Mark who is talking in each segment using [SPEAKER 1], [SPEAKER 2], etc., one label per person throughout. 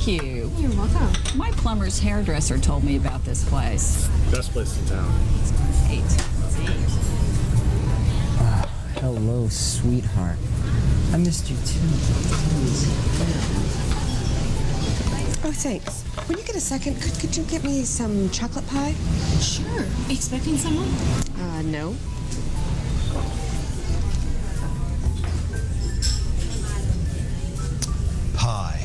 [SPEAKER 1] Thank you.
[SPEAKER 2] You're welcome.
[SPEAKER 1] My plumber's hairdresser told me about this place.
[SPEAKER 3] Best place in town.
[SPEAKER 1] Great. Let's eat.
[SPEAKER 4] Hello, sweetheart. I missed you too.
[SPEAKER 2] Oh, thanks. When you get a second, could you get me some chocolate pie?
[SPEAKER 5] Sure. Expecting someone?
[SPEAKER 2] No.
[SPEAKER 6] Pie.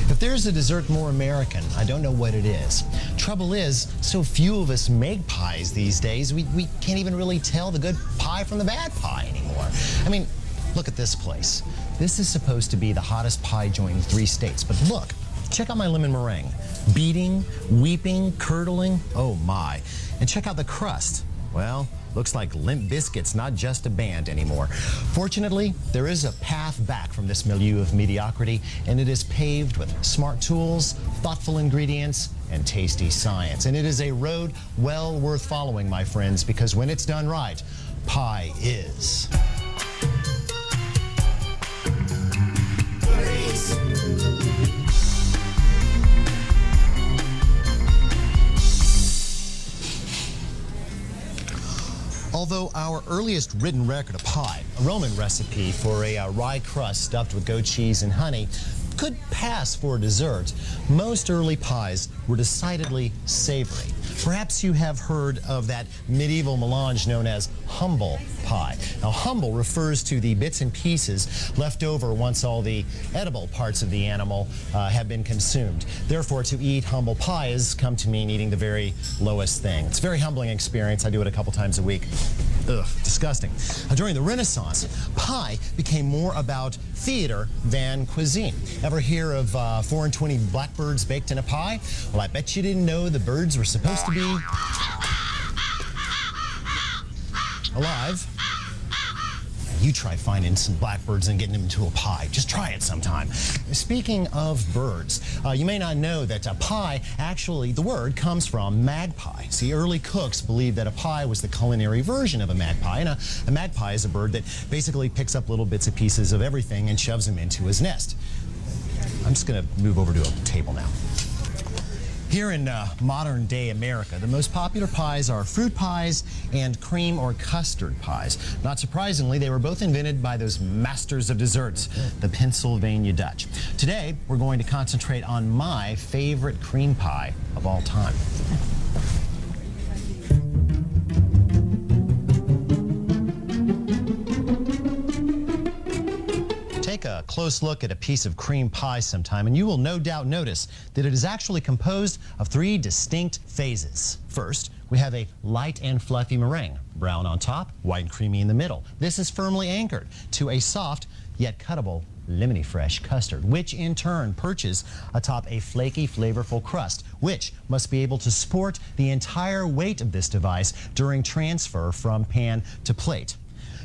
[SPEAKER 6] If there's a dessert more American, I don't know what it is. Trouble is, so few of us make pies these days, we can't even really tell the good pie from the bad pie anymore. I mean, look at this place. This is supposed to be the hottest pie joint in 3 states, but look, check out my lemon meringue. Beating, weeping, curdling, oh my. And check out the crust. Well, looks like Limp Bizkit's not just a band anymore. Fortunately, there is a path back from this milieu of mediocrity, and it is paved with smart tools, thoughtful ingredients, and tasty science. And it is a road well worth following, my friends, because when it's done right, pie is. Although our earliest written record of pie, a Roman recipe for a rye crust stuffed with goat cheese and honey, could pass for dessert, most early pies were decidedly savory. Perhaps you have heard of that medieval melange known as humble pie. Now, humble refers to the bits and pieces left over once all the edible parts of the animal have been consumed. Therefore, to eat humble pie has come to mean eating the very lowest thing. It's a very humbling experience. I do it a couple times a week. Ugh, disgusting. During the Renaissance, pie became more about theater than cuisine. Ever hear of 4 and 20 blackbirds baked in a pie? Well, I bet you didn't know the birds were supposed to be alive. You try finding some blackbirds and getting them into a pie. Just try it sometime. Speaking of birds, you may not know that a pie, actually, the word comes from magpie. See, early cooks believed that a pie was the culinary version of a magpie. And a magpie is a bird that basically picks up little bits and pieces of everything and shoves them into his nest. I'm just going to move over to a table now. Here in modern day America, the most popular pies are fruit pies and cream or custard pies. Not surprisingly, they were both invented by those masters of desserts, the Pennsylvania Dutch. Today, we're going to concentrate on my favorite cream pie of all time. Take a close look at a piece of cream pie sometime, and you will no doubt notice that it is actually composed of 3 distinct phases. First, we have a light and fluffy meringue, brown on top, white and creamy in the middle. This is firmly anchored to a soft yet cuttable lemony fresh custard, which in turn perches atop a flaky, flavorful crust, which must be able to support the entire weight of this device during transfer from pan to plate.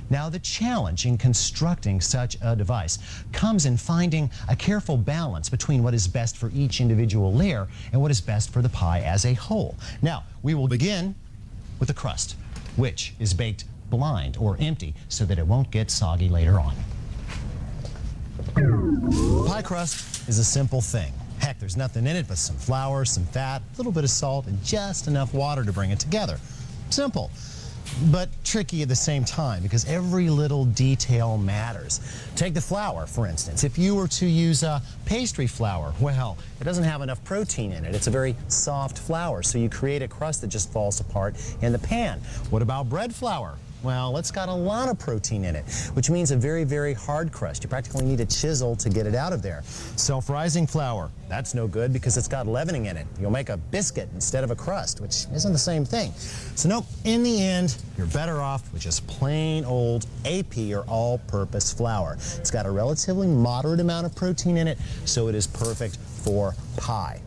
[SPEAKER 6] Now, the challenge in constructing such a device comes in finding a careful balance between what is best for each individual layer and what is best for the pie as a whole. Now, we will begin with the crust, which is baked blind or empty so that it won't get soggy later on. Pie crust is a simple thing. Heck, there's nothing in it but some flour, some fat, a little bit of salt, and just enough water to bring it together. Simple, but tricky at the same time because every little detail matters. Take the flour, for instance. If you were to use pastry flour, well, it doesn't have enough protein in it. It's a very soft flour, so you create a crust that just falls apart in the pan. What about bread flour? Well, it's got a lot of protein in it, which means a very, very hard crust. You practically need a chisel to get it out of there. Self-rising flour, that's no good because it's got leavening in it. You'll make a biscuit instead of a crust, which isn't the same thing. So nope, in the end, you're better off with just plain old AP or all-purpose flour. It's got a relatively moderate amount of protein in it, so it is perfect for pie.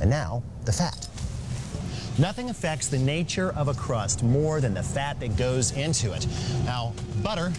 [SPEAKER 6] And now, the fat. Nothing affects the nature of a crust more than the fat that goes into it. Now, butter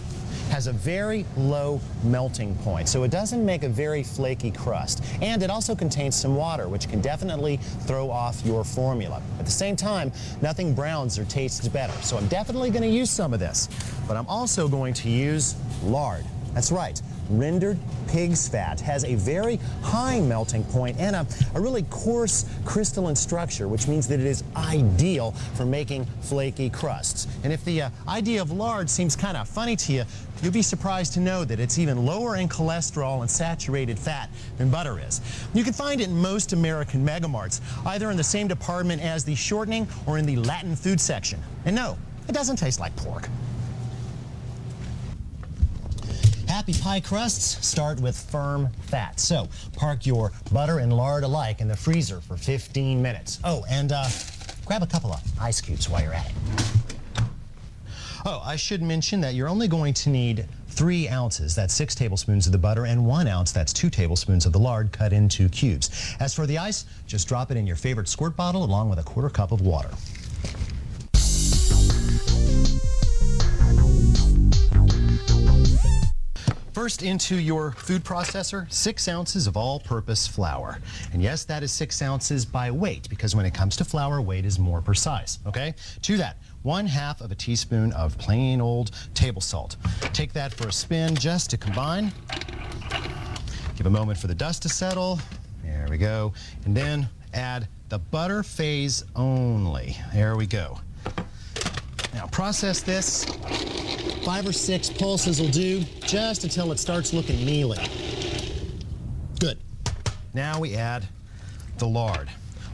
[SPEAKER 6] has a very low melting point, so it doesn't make a very flaky crust. And it also contains some water, which can definitely throw off your formula. At the same time, nothing browns or tastes better, so I'm definitely going to use some of this. But I'm also going to use lard. That's right. Rendered pig's fat has a very high melting point and a really coarse crystalline structure, which means that it is ideal for making flaky crusts. And if the idea of lard seems kind of funny to you, you'll be surprised to know that it's even lower in cholesterol and saturated fat than butter is. You can find it in most American megamarts, either in the same department as the shortening or in the Latin food section. And no, it doesn't taste like pork. Happy pie crusts start with firm fat. So park your butter and lard alike in the freezer for 15 minutes. Oh, and grab a couple of ice cubes while you're at it. Oh, I should mention that you're only going to need 3 ounces, that's 6 tablespoons of the butter, and 1 ounce, that's 2 tablespoons of the lard cut into cubes. As for the ice, just drop it in your favorite squirt bottle along with a 1/4 cup of water. First into your food processor, 6 ounces of all-purpose flour. And yes, that is 6 ounces by weight, because when it comes to flour, weight is more precise, okay? To that, 1/2 of a teaspoon of plain old table salt. Take that for a spin just to combine. Give a moment for the dust to settle. There we go. And then add the butter phase only. There we go. Now process this. 5 or 6 pulses will do, just until it starts looking mealy. Good. Now we add the lard.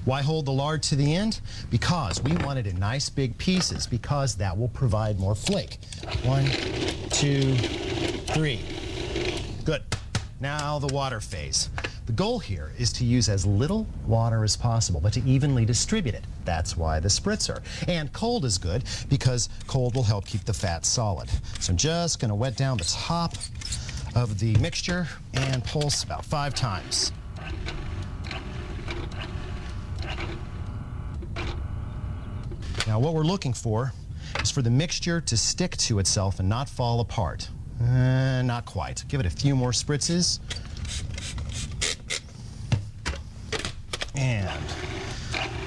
[SPEAKER 6] Why hold the lard to the end? Because we want it in nice big pieces, because that will provide more flake. 1, 2, 3. Good. Now the water phase. The goal here is to use as little water as possible, but to evenly distribute it. That's why the spritzer. And cold is good, because cold will help keep the fat solid. So I'm just going to wet down the top of the mixture and pulse about 5 times. Now what we're looking for is for the mixture to stick to itself and not fall apart. Not quite. Give it a few more spritzes. And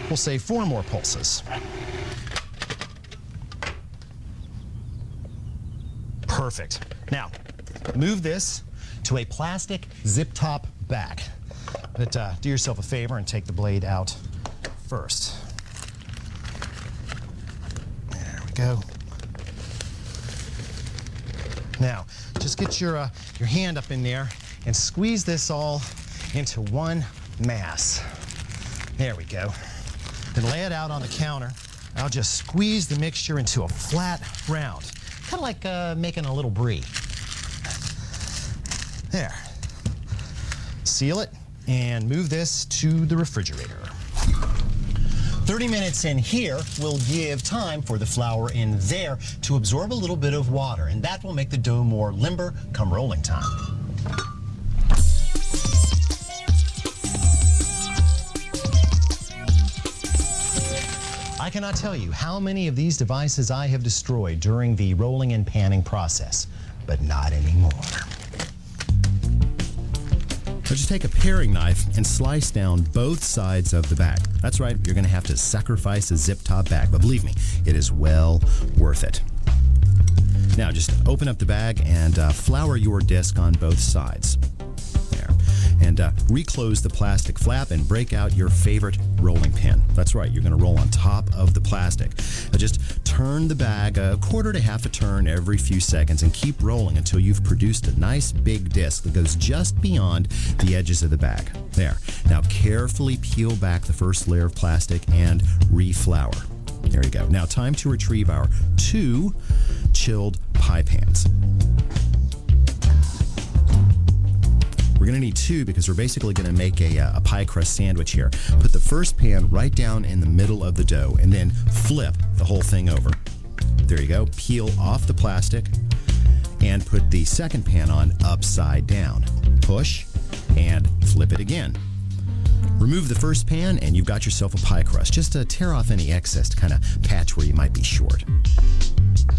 [SPEAKER 6] we'll say 4 more pulses. Perfect. Now, move this to a plastic zip-top bag. But do yourself a favor and take the blade out first. There we go. Now, just get your hand up in there and squeeze this all into one mass. There we go. Then lay it out on the counter. I'll just squeeze the mixture into a flat round, kind of like making a little brie. There. Seal it and move this to the refrigerator. 30 minutes in here will give time for the flour in there to absorb a little bit of water, and that will make the dough more limber come rolling time. I cannot tell you how many of these devices I have destroyed during the rolling and panning process, but not anymore. So just take a paring knife and slice down both sides of the bag. That's right, you're going to have to sacrifice a zip-top bag, but believe me, it is well worth it. Now just open up the bag and flour your disc on both sides. There. And reclose the plastic flap and break out your favorite rolling pin. That's right, you're going to roll on top of the plastic. Just turn the bag 1/4 to 1/2 a turn every few seconds and keep rolling until you've produced a nice big disc that goes just beyond the edges of the bag. There. Now carefully peel back the first layer of plastic and reflour. There you go. Now time to retrieve our 2 chilled pie pans. We're going to need 2 because we're basically going to make a pie crust sandwich here. Put the first pan right down in the middle of the dough and then flip the whole thing over. There you go. Peel off the plastic and put the second pan on upside down. Push and flip it again. Remove the first pan and you've got yourself a pie crust. Just to tear off any excess to kind of patch where you might be short.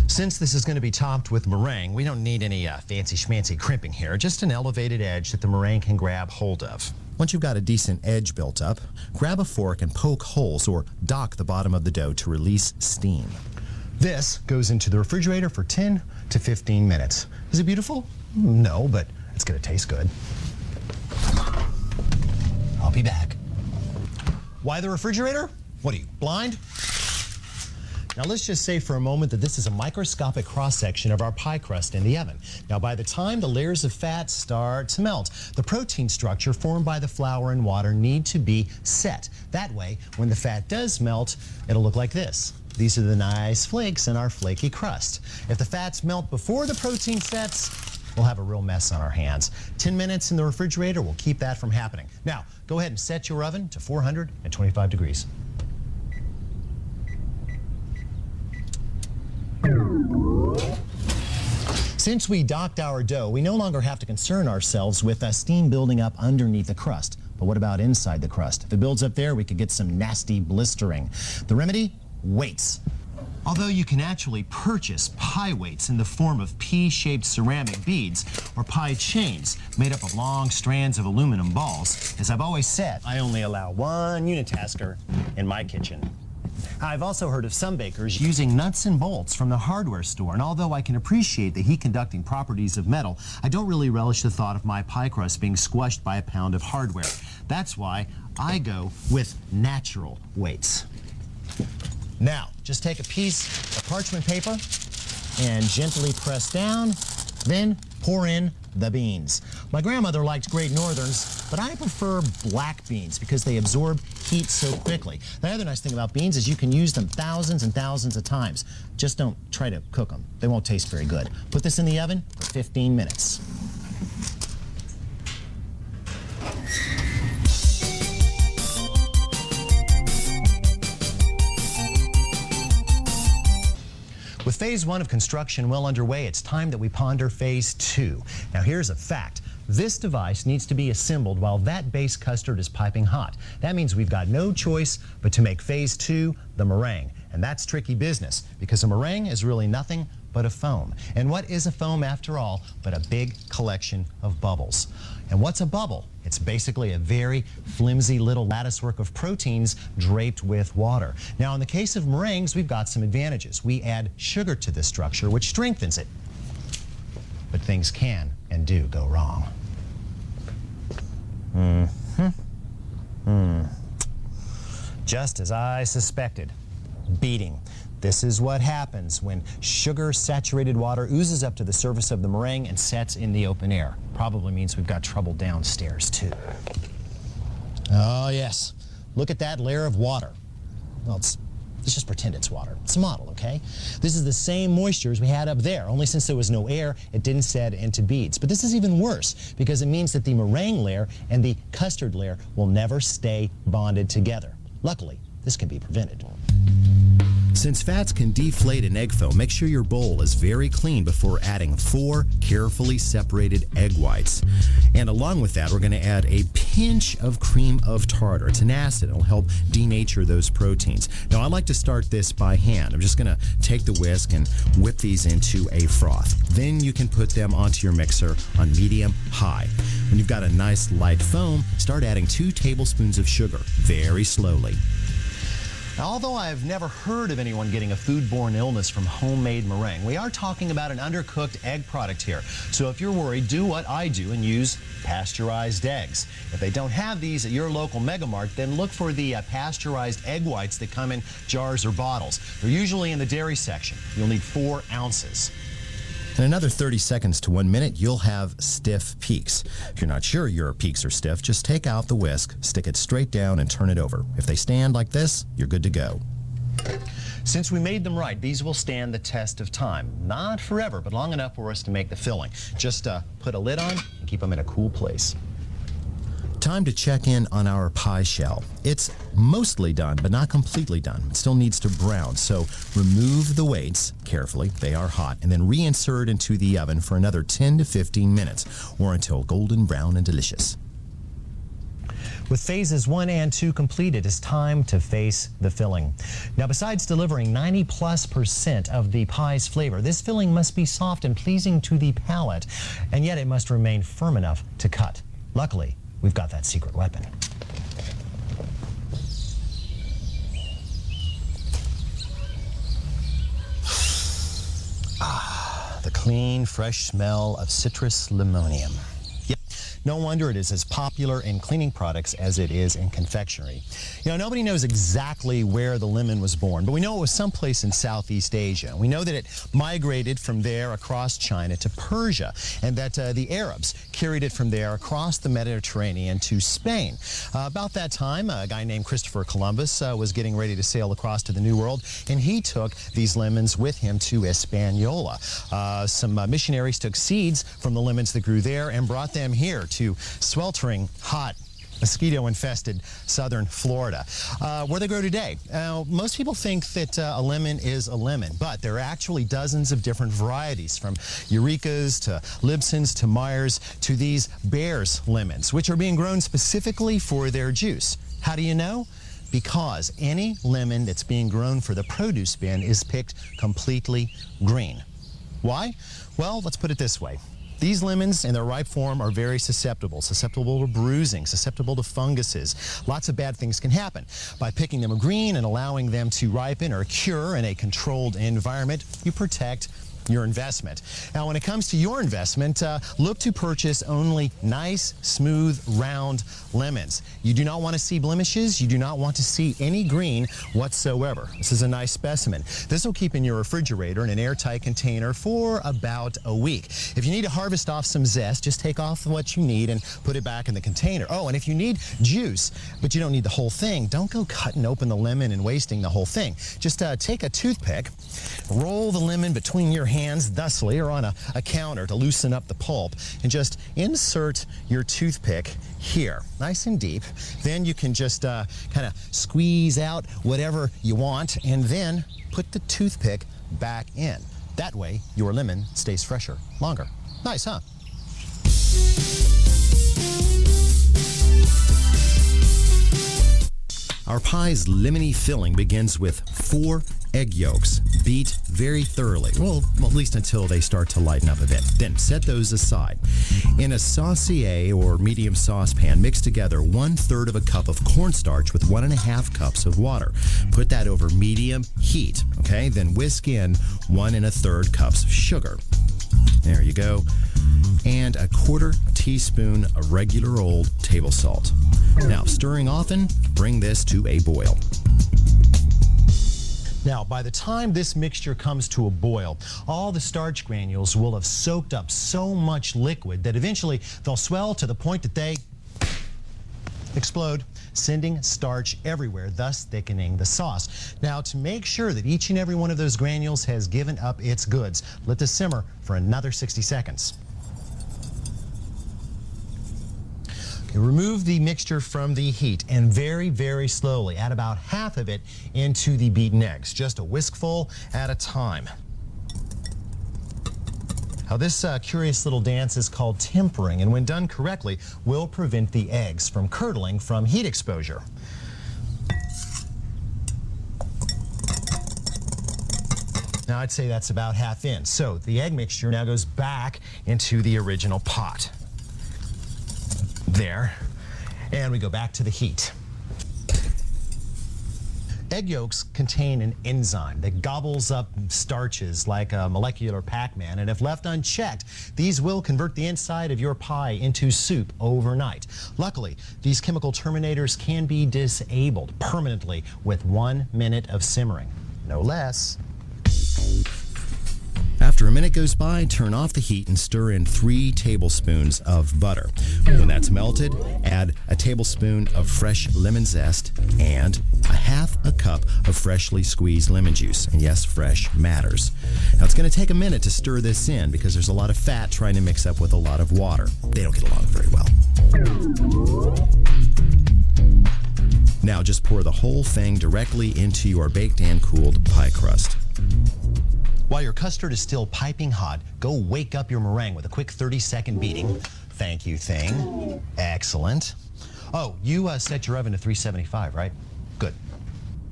[SPEAKER 6] Since this is going to be topped with meringue, we don't need any fancy schmancy crimping here, just an elevated edge that the meringue can grab hold of. Once you've got a decent edge built up, grab a fork and poke holes or dock the bottom of the dough to release steam. This goes into the refrigerator for 10 to 15 minutes. Is it beautiful? No, but it's gonna taste good. I'll be back. Why the refrigerator? What are you, blind? Now let's just say for a moment that this is a microscopic cross-section of our pie crust in the oven. Now by the time the layers of fat start to melt, the protein structure formed by the flour and water need to be set. That way, when the fat does melt, it'll look like this. These are the nice flakes in our flaky crust. If the fats melt before the protein sets, we'll have a real mess on our hands. 10 minutes in the refrigerator will keep that from happening. Now, go ahead and set your oven to 425 degrees. Since we docked our dough, we no longer have to concern ourselves with steam building up underneath the crust. But what about inside the crust? If it builds up there, we could get some nasty blistering. The remedy? Weights. Although you can actually purchase pie weights in the form of pea-shaped ceramic beads or pie chains made up of long strands of aluminum balls, as I've always said, I only allow one unitasker in my kitchen. I've also heard of some bakers using nuts and bolts from the hardware store, and although I can appreciate the heat-conducting properties of metal, I don't really relish the thought of my pie crust being squashed by a pound of hardware. That's why I go with natural weights. Now, just take a piece of parchment paper and gently press down, then pour in the beans. My grandmother liked Great Northerns, but I prefer black beans because they absorb heat so quickly. The other nice thing about beans is you can use them thousands and thousands of times. Just don't try to cook them. They won't taste very good. Put this in the oven for 15 minutes. With phase 1 of construction well underway, it's time that we ponder phase 2. Now here's a fact. This device needs to be assembled while that base custard is piping hot. That means we've got no choice but to make phase 2 the meringue. And that's tricky business because a meringue is really nothing but a foam. And what is a foam after all but a big collection of bubbles? And what's a bubble? It's basically a very flimsy little latticework of proteins draped with water. Now in the case of meringues, we've got some advantages. We add sugar to this structure, which strengthens it. But things can and do go wrong. Just as I suspected, beating. This is what happens when sugar-saturated water oozes up to the surface of the meringue and sets in the open air. Probably means we've got trouble downstairs, too. Oh, yes. Look at that layer of water. Well, let's just pretend it's water. It's a model, okay? This is the same moisture as we had up there, only since there was no air, it didn't set into beads. But this is even worse because it means that the meringue layer and the custard layer will never stay bonded together. Luckily, this can be prevented. Since fats can deflate an egg foam, make sure your bowl is very clean before adding 4 carefully separated egg whites. And along with that, we're going to add a pinch of cream of tartar. It's an acid. It'll help denature those proteins. Now, I like to start this by hand. I'm just going to take the whisk and whip these into a froth. Then you can put them onto your mixer on medium-high. When you've got a nice light foam, start adding 2 tablespoons of sugar very slowly. Now, although I've never heard of anyone getting a foodborne illness from homemade meringue, we are talking about an undercooked egg product here. So if you're worried, do what I do and use pasteurized eggs. If they don't have these at your local Mega Mart, then look for the pasteurized egg whites that come in jars or bottles. They're usually in the dairy section. You'll need 4 ounces. In another 30 seconds to 1 minute, you'll have stiff peaks. If you're not sure your peaks are stiff, just take out the whisk, stick it straight down, and turn it over. If they stand like this, you're good to go. Since we made them right, these will stand the test of time. Not forever, but long enough for us to make the filling. Just put a lid on and keep them in a cool place. Time to check in on our pie shell. It's mostly done, but not completely done. It still needs to brown, so remove the weights carefully, they are hot, and then reinsert into the oven for another 10 to 15 minutes, or until golden brown and delicious. With phases 1 and 2 complete, it is time to face the filling. Now, besides delivering 90+% of the pie's flavor, this filling must be soft and pleasing to the palate, and yet it must remain firm enough to cut. Luckily, we've got that secret weapon. The clean, fresh smell of citrus limonium. Yep. No wonder it is as popular in cleaning products as it is in confectionery. You know, nobody knows exactly where the lemon was born, but we know it was someplace in Southeast Asia. We know that it migrated from there across China to Persia, and that the Arabs carried it from there across the Mediterranean to Spain. About that time, a guy named Christopher Columbus was getting ready to sail across to the New World, and he took these lemons with him to Hispaniola. Some missionaries took seeds from the lemons that grew there and brought them here to sweltering, hot, mosquito-infested southern Florida, where they grow today. Most people think that a lemon is a lemon, but there are actually dozens of different varieties, from Eurekas to Libsons to Myers to these Bear's lemons, which are being grown specifically for their juice. How do you know? Because any lemon that's being grown for the produce bin is picked completely green. Why? Well, let's put it this way. These lemons in their ripe form are very susceptible to bruising, susceptible to funguses. Lots of bad things can happen. By picking them green and allowing them to ripen or cure in a controlled environment, you protect your investment. Now, when it comes to your investment, look to purchase only nice, smooth, round lemons. You do not want to see blemishes. You do not want to see any green whatsoever. This is a nice specimen. This will keep in your refrigerator in an airtight container for about a week. If you need to harvest off some zest, just take off what you need and put it back in the container. Oh, and if you need juice, but you don't need the whole thing, don't go cutting open the lemon and wasting the whole thing. Just take a toothpick, roll the lemon between your hands thusly or on a counter to loosen up the pulp, and just insert your toothpick here, nice and deep. Then you can just kind of squeeze out whatever you want and then put the toothpick back in. That way your lemon stays fresher longer. Nice, huh? Our pie's lemony filling begins with 4 egg yolks, beat very thoroughly, well, at least until they start to lighten up a bit. Then set those aside. In a saucier or medium saucepan, mix together 1/3 of a cup of cornstarch with 1.5 cups of water. Put that over medium heat, okay? Then whisk in 1 1/3 cups of sugar. There you go. And 1/4 teaspoon of regular old table salt. Now, stirring often, bring this to a boil. Now, by the time this mixture comes to a boil, all the starch granules will have soaked up so much liquid that eventually they'll swell to the point that they explode, sending starch everywhere, thus thickening the sauce. Now, to make sure that each and every one of those granules has given up its goods, let this simmer for another 60 seconds. Okay, remove the mixture from the heat and very, very slowly add about half of it into the beaten eggs, just a whiskful at a time. Now, this curious little dance is called tempering, and when done correctly, will prevent the eggs from curdling from heat exposure. Now, I'd say that's about half in. So the egg mixture now goes back into the original pot. There. And we go back to the heat. Egg yolks contain an enzyme that gobbles up starches like a molecular Pac-Man, and if left unchecked, these will convert the inside of your pie into soup overnight. Luckily, these chemical terminators can be disabled permanently with 1 minute of simmering, no less. After a minute goes by, turn off the heat and stir in 3 tablespoons of butter. When that's melted, add a tablespoon of fresh lemon zest and 1/2 cup of freshly squeezed lemon juice. And yes, fresh matters. Now, it's going to take a minute to stir this in because there's a lot of fat trying to mix up with a lot of water. They don't get along very well. Now, just pour the whole thing directly into your baked and cooled pie crust. While your custard is still piping hot, go wake up your meringue with a quick 30-second beating. Thank you thing. Excellent. Oh, you set your oven to 375, right? Good.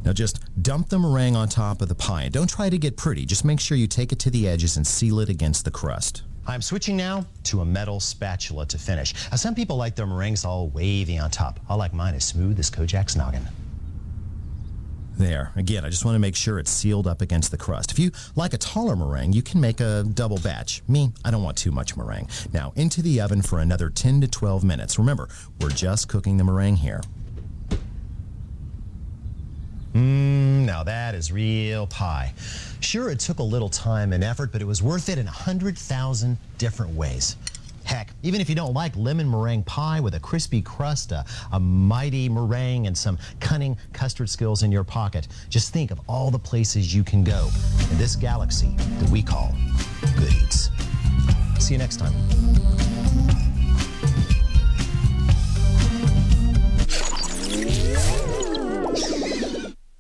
[SPEAKER 6] Now just dump the meringue on top of the pie. And don't try to get pretty. Just make sure you take it to the edges and seal it against the crust. I'm switching now to a metal spatula to finish. Now, some people like their meringues all wavy on top. I like mine as smooth as Kojak's noggin. There. Again, I just want to make sure it's sealed up against the crust. If you like a taller meringue, you can make a double batch. Me, I don't want too much meringue. Now, into the oven for another 10 to 12 minutes. Remember, we're just cooking the meringue here. Now that is real pie. Sure, it took a little time and effort, but it was worth it in 100,000 different ways. Heck, even if you don't like lemon meringue pie with a crispy crust, a mighty meringue, and some cunning custard skills in your pocket, just think of all the places you can go in this galaxy that we call Good Eats. See you next time.